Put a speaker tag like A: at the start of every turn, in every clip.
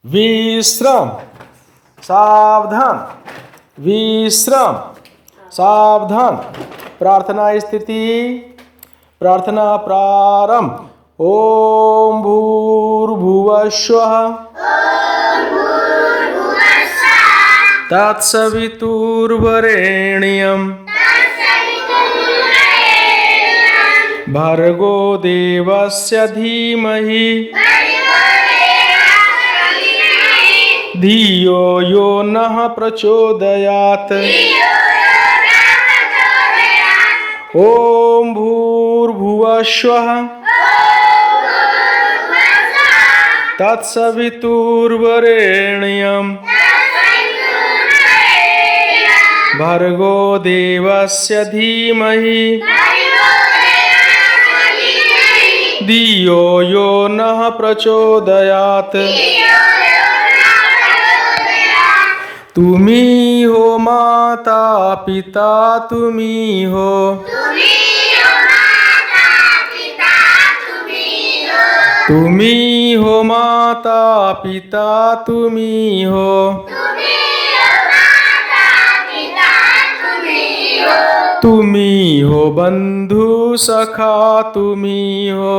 A: विश्राम, सावधान, विश्राम, सावधान। प्रार्थना स्थिति, प्रार्थना प्रारंभ। ओम भूर्भुवस्वः तत्सवितुर्वरेण्यं भर्गो देवस्य धीमहि धियो यो नः प्रचोदयात्। ओम भूर्भुवस्वः तत्सवितुर्वरेण्यं भर्गो देवस्य धीमहि धियो यो नः प्रचोदयात्। तुम्ही हो माता पिता, तुम्ही हो, तुम्ही हो माता पिता, तुम्ही हो, तुम्ही हो बंधु सखा, तुम्ही हो,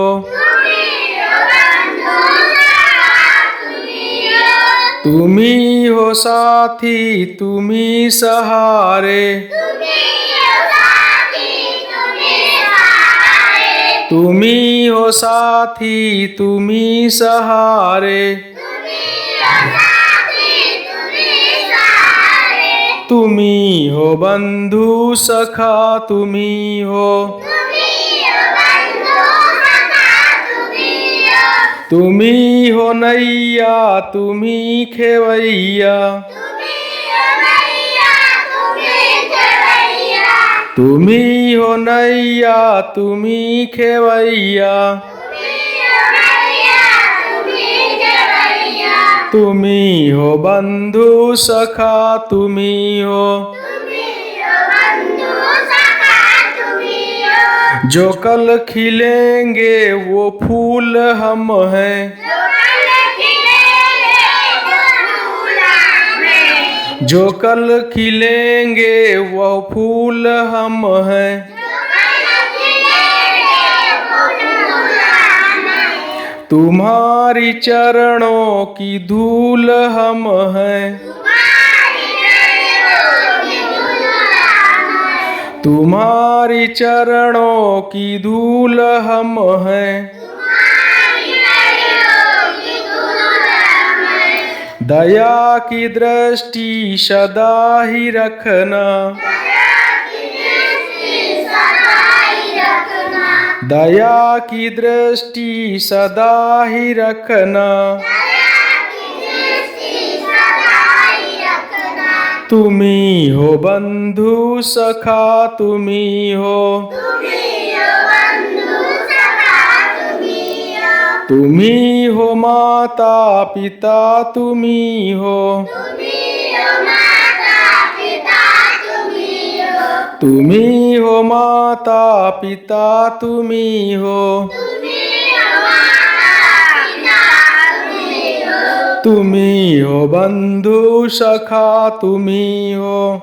A: तुम्ही हो साथी, तुम्ही सहारे, तुम्ही हो साथी, तुम्ही सहारे, तुम्ही हो बंधु सखा, तुम्ही हो, तुम्ही हो नैया, तुम्ही खेवैया, तुम्ही हो नैया, तुम्ही खेवैया, तुम्ही हो बंधु सखा, तुम्ही हो, जो कल खिलेंगे वो फूल हम हैं, जो कल खिलेंगे वो फूल हम हैं, तुम्हारी चरणों की धूल हम हैं, तुम्हारी चरणों की धूल हम हैं, दया की दृष्टि सदा ही रखना, दया की दृष्टि सदा ही रखना, तुम्ही हो बंधु सखा, तुम्ही हो, तुम्ही हो माता पिता, तुम्ही हो, तुम्ही हो माता पिता, तुम्ही हो, तुम्ही हो बंधु सखा, तुम्ही हो,